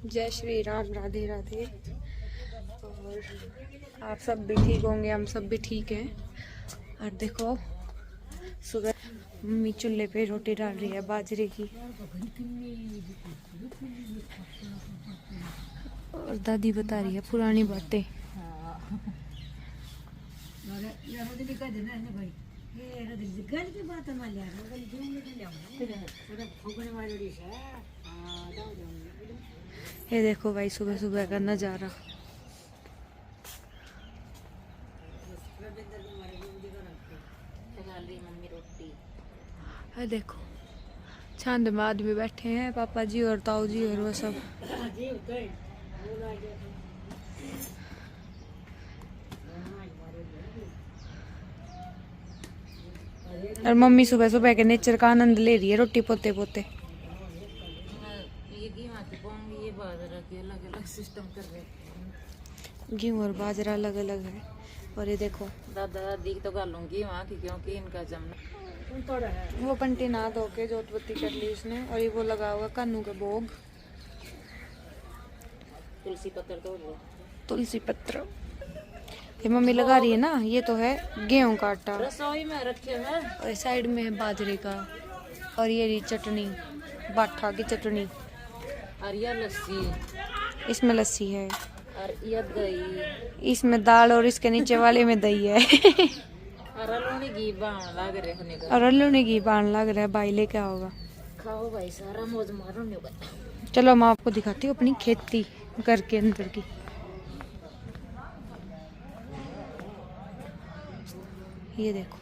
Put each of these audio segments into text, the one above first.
जय श्री राम, राधे राधे। और आप सब भी ठीक होंगे, हम सब भी ठीक हैं। और देखो सुबह मम्मी चूल्हे पे रोटी डाल रही है बाजरे की, और दादी बता रही है पुरानी बातें। ये देखो भाई सुबह सुबह का नजारा। ये देखो छांद में आदमी बैठे हैं, पापा जी और ताऊ जी और वो सब। और मम्मी सुबह सुबह के नेचर का आनंद ले रही है रोटी पोते पोते। गेहूँ और बाजरा अलग अलग है। और ये देखो दादा दादी तो गालूंगी वहाँ की, क्योंकि इनका जमना। वो पंटी ना धो के जोतबत्ती कर ली उसने, और ये वो लगा हुआ कानू के भोग, तुलसी पत्र तोड़ लो। तुलसी पत्र ये मम्मी लगा रही है ना। ये तो है गेहूं का आटा, रसोई में रखे हैं। और साइड में है बाजरे का। और ये रही चटनी, बाठा की चटनी। और ये लस्सी, इसमें लस्सी है। और ये दही, इसमें दाल, और इसके नीचे वाले में दही है। और अलूनी घी बाण लग रहे होने का। और अल्लू ने घी बाण लग रहा है। भाई ले क्या होगा, खाओ भाई, सारा मौज मारो नहीं होगा। चलो मैं आपको दिखाती हूँ अपनी खेती घर के अंदर की। ये देखो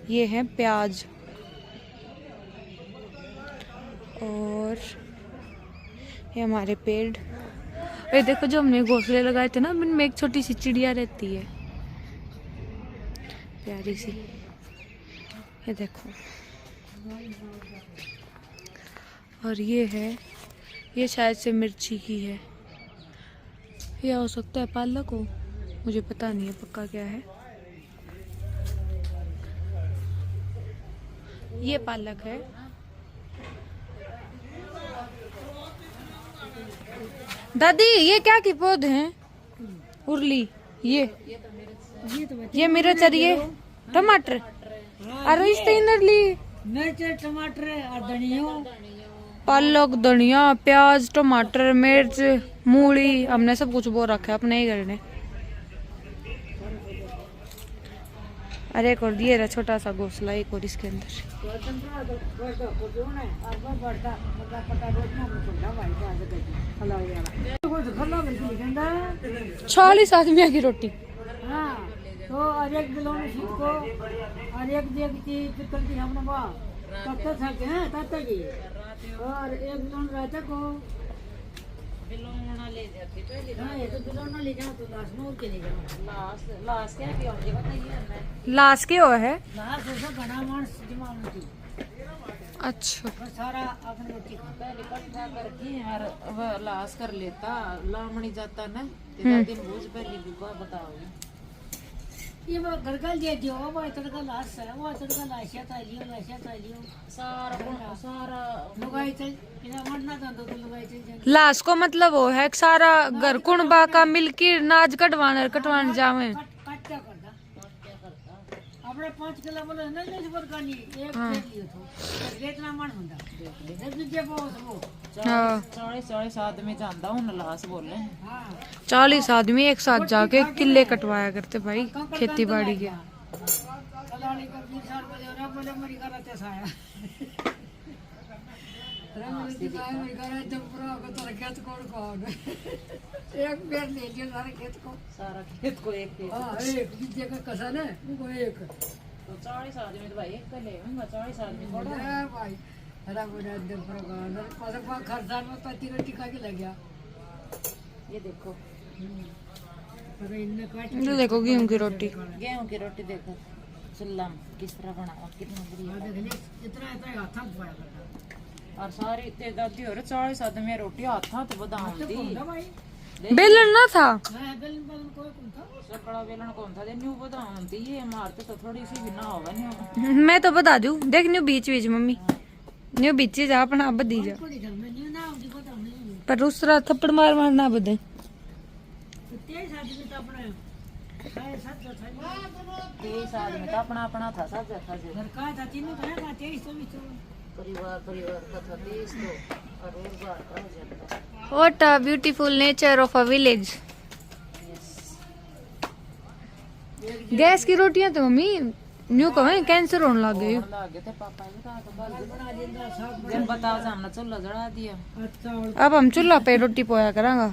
ये है प्याज, और ये हमारे पेड़। ये देखो जो हमने घोंसले लगाए थे ना, उनमें एक छोटी सी चिड़िया रहती है, प्यारी सी। ये देखो, और ये है, ये शायद से मिर्ची की है, या हो सकता है पालक हो, मुझे पता नहीं है पक्का क्या है। ये पालक है। दादी ये क्या की पौधे हैं? उर्ली, ये मिर्च, और ये टमाटर। अरे इस इनरली मिर्च, टमाटर और धनिया, पालक, धनिया, प्याज, टमाटर, मिर्च, मूली, हमने सब कुछ बो रखा है अपने ही घर में। अरे एक और ये रहा छोटा सा घोंसला, एक और इसके अंदर। 40 आदमी की रोटी। हाँ, तो और एक गिलोने सीखो, और एक देखती पित्तल की हमने बा तब तक सके हैं तब तक ही, और एक गिलोन रहते को बिलोना ले जाती पहले। हाँ, ये तो बिलोना ले जाओ तो लाश में के ले जाओ। लाश क्या की होगी बताइए मैं। लाश के हो है? लाश ऐसा बना मांस जमा होती। अच्छा, सारा अपने रोटी पहले इकट्ठा करके और वह लाश कर लेता, लामणी जाता ना दिन भूज पहले भी बताओ। ये वो गड़गल दे दियो, वो तड़का लाश है, वो तड़का लाशिया तालियो सारा लुगाई चल बिना मरना तो लुगाई चल। लाश को मतलब वो है सारा घर कुणबा का मिलके नाज कटवान जावे। अपने 5 किलो बोले ना नहीं बरकानी एक ले लियो तो इतना मन होता है दूसरे वो 40 आदमी जानदा हूं लाश बोले। हां 40 आदमी एक साथ जाके किले कटवाया करते भाई खेती बाड़ी के। कलानी का 20 साल पहले और बोले मरी करते साया रामजी का मरी करे जब पूरा को तो खेत कोड़ एक पेड़ ले लियो सारा खेत को एक पेड़। हां एक जगह कसा ना वो एक तो 40 आदमी तो भाई एक ले मैं 40 आदमी कोड़ा है भाई। हरा बोला दे प्रोग्राम पर पर खर्चा में पति रोटी खा के लग गया। ये देखो अरे इनने काट ये देखो गेहूं की रोटी देखो चुल्ला किस तरह बनाया कितना बढ़िया देख इतना हाथ में पड़ा और सारी ते दादी और 40 आदमी रोटी हाथ तो बदाम दी बेलन ना था। बेलन कोई कौन था सकड़ा बेलन कौन था न्यू बदाम दी ये मारते तो थोड़ी सी भी ना होगा न्यू। मैं तो बता दूं देख न्यू बीच बीच मम्मी न्यू बीच जा अपना अब दी जा पर उस तरह थप्पड़ मार मारना बदे तेईस आदमी का अपना अपना था, सब था जी। परिवार परिवार का था 23 तो, और रोज बार का हो जाता। What a beautiful nature of a village. Gas की रोटियां तो मम्मी न्यू कहो कैंसर होने लग गए। लागे थे पापा भी कहा तो कल जब बताओ हमने चूल्हा जला दिया। अब हम चूल्हा पे रोटी पोया करांगा,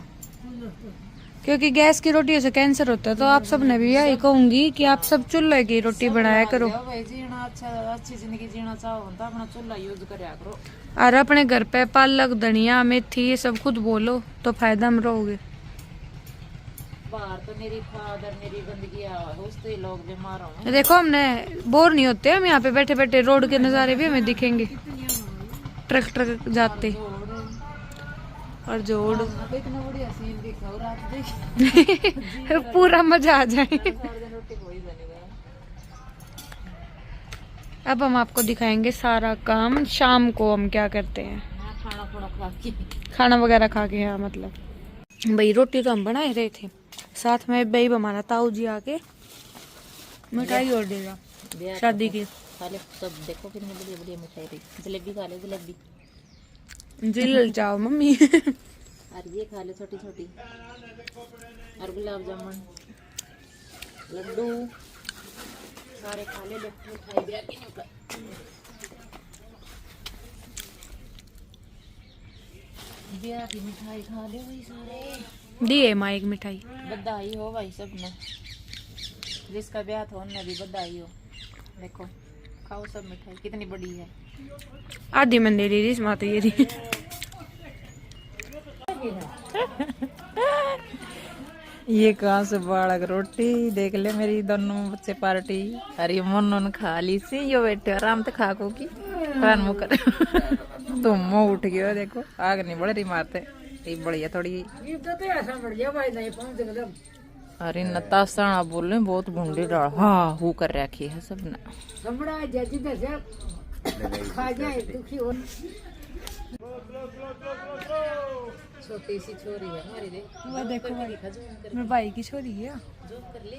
क्योंकि गैस की रोटी से कैंसर होता है। तो आप सब ने भी यही कहूंगी कि आप सब चूल्हे की रोटी बनाया करो। भाई जीना अच्छा, अच्छी जिंदगी जीना चाहो तो अपना चूल्हा यूज करया करो। और अपने घर पे पालक धनिया मेथी ये सब खुद बोलो तो फायदा में रहोगे। बाहर तो मेरी खाद और मेरी गंदगी उससे लोग बीमार होंगे। देखो हमने बोर नहीं होते, हम यहाँ पे बैठे बैठे रोड के नज़ारे भी हमें दिखेंगे, ट्रक ट्रक जाते और जोड़ इतना बढ़िया सीन दिखा रात पूरा मजा आ जाए। अब हम आपको दिखाएंगे सारा काम शाम को हम क्या करते हैं। खाना वगैरह खा के, हाँ मतलब भाई रोटी तो हम बना ही रहे थे, साथ में भाई हमारा ताऊ जी आके मिठाई और देगा शादी की। खा ले सब, देखो कितनी बढ़िया बढ़िया मिठाई रही। जलेबी खा ले, जलेबी जिल जाओ मम्मी। और ये खा ले छोटी छोटी, और गुलाब जामुन लड्डू सारे खा ले। मिठाई भी आके नहीं खा। ब्याह की मिठाई खा ले भाई सारे। दिए माँ एक मिठाई। बधाई हो भाई सबने, जिसका ब्याह था उनने भी बधाई हो। देखो खाओ सब मिठाई, कितनी बड़ी है। आधी मन दे रही माँ तो ये रही। ये कहाँ से बाड़क रोटी देख ले मेरी दोनों बच्चे पार्टी। अरे मन खा ली सी, यो बैठे आराम से खा को की खान मुँह कर। तुम मुँह उठ गयो देखो, आग नहीं बढ़ रही मारते ये बढ़िया थोड़ी। अरे नतासाना बोल रहे बहुत भूंडी डाल हाँ हु कर रखी है सबने। छोटी सी छोरी है हमारी, वो देखो मेरे भाई की छोरी है, जूम कर ले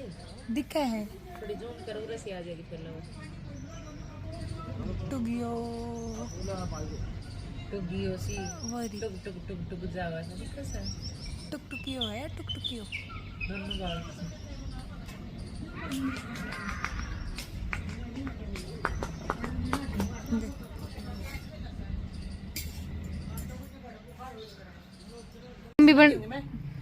दिखा है थोड़ी, जूम करो रसी आ जाएगी फिर लो। टुगियो टुगियो सी वरी टुक टुक टुक टुक जावा है कैसा टुकटुकियो है टुकटुकियो। दोनों बाल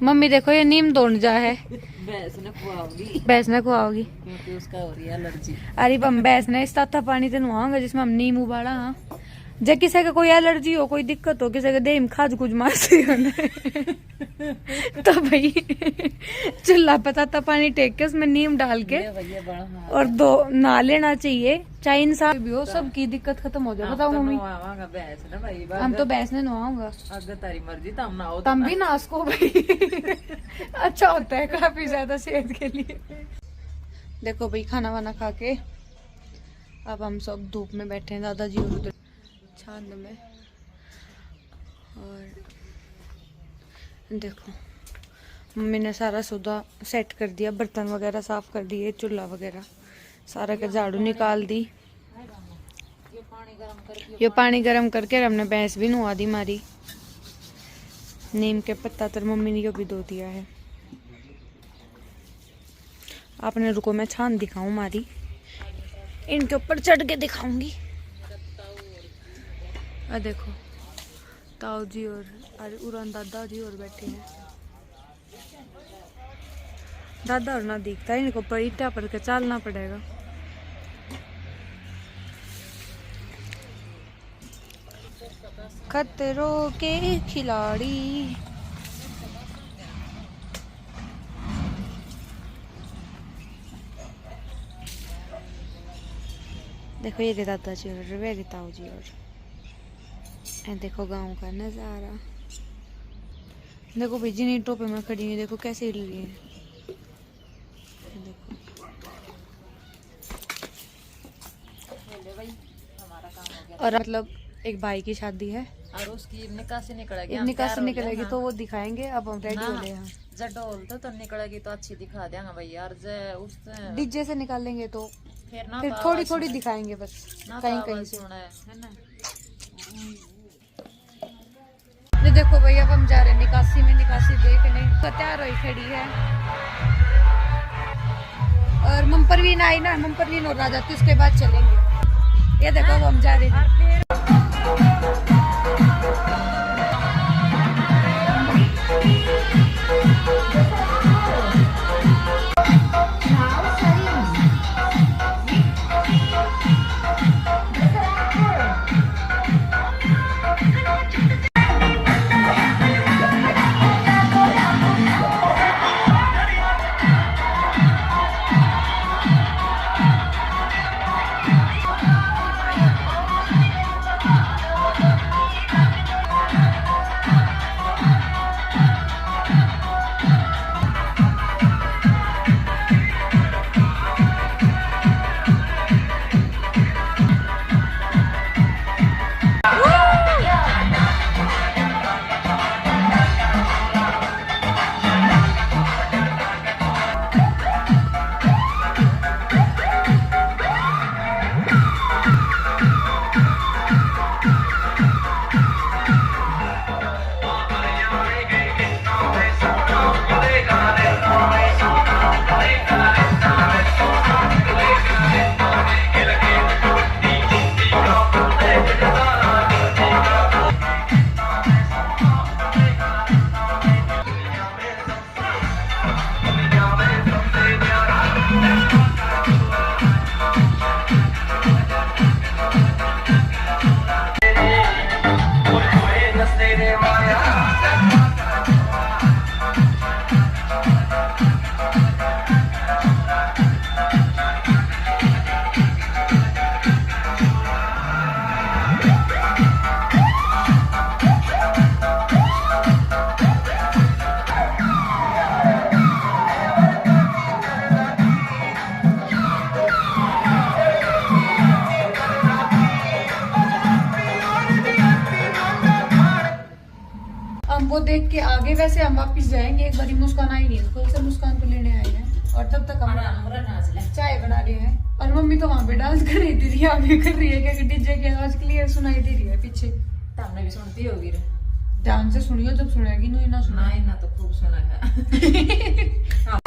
मम्मी देखो ये नीम तोड़ जा है। भैंस ने खुआओगी, भैंस ने खुआओगी क्योंकि उसका हो रही है एलर्जी। अरे हम भैंस ने इस ताता पानी से नहाऊंगा जिसमें हम नीम उबाला। हाँ जब किसी का कोई एलर्जी हो, कोई दिक्कत हो, किसी के देह में खाज कुछ मारती हो तो भाई चूल्हा पे ताता पानी टेक के उसमें नीम डाल के और दो नहा लेना चाहिए। चाहे इंसान भी हो, सबकी दिक्कत खत्म हो जाए। बताओ मम्मी, हम तो भैंस ने नहाऊंगा। अगर तारी मर्जी तम ना हो तम भी ना उसको भाई अच्छा होता है काफी ज्यादा सेहत के लिए। देखो भाई खाना वाना खा के अब हम सब धूप में बैठे हैं, दादाजी और उधर छांद में। और देखो मम्मी ने सारा सौदा सेट कर दिया, बर्तन वगैरह साफ कर दिए, चूल्हा वगैरह सारा का झाड़ू निकाल दी। ये पानी गरम करके हमने भैंस भी नुआ दी मारी। नीम के पत्ता तर मम्मी ने भी धो दिया है। आपने रुको मैं छान दिखाऊं मारी, इनके ऊपर चढ़ के दिखाऊंगी। आ देखो ताऊ जी और उड़ान दादा जी और बैठे हैं। दादा और ना दिखता है, इनको पर ईटा पर के चलना पड़ेगा। खतरों के खिलाड़ी देखो ये दादा जी और वे ताऊ जी और देखो गांव का नजारा। देखो भाई जिन ईंटों पे मैं खड़ी हूँ देखो कैसे हिल रही है। देखो और मतलब एक भाई की शादी है और उसकी निकासी निकलेगी, निकासी निकलेगी तो वो दिखाएंगे। अब हम रेडी हो गए हैं। जब डोल तो निकलेगी तो अच्छी दिखा देंगे भैया। और उस डीजे से निकालेंगे तो फिर ना फिर थोड़ी थोड़ी दिखाएंगे बस, कहीं कहीं से, है ना। ये देखो भैया अब हम जा रहे हैं निकासी में, निकासी देखने। तो तैयार हुई खड़ी है और मम्परवीन आई ना, मम्परवीन और राजा, तो उसके बाद चलेंगे। ये देखो अब हम जा रहे हैं। वो देख के आगे वैसे हम वापिस जाएंगे। एक बारी मुस्कान आई नहीं, कल से मुस्कान को लेने आए हैं और तब तक हम चाय बना रहे हैं। और मम्मी तो वहाँ पे डांस कर रही थी, आगे कर रही है क्योंकि डीजे की आवाज क्लियर सुनाई दे रही है पीछे। तुमने भी सुनती होगी ध्यान से सुनियो, जब सुनेगी नहीं ना सुना तो खूब सुना है।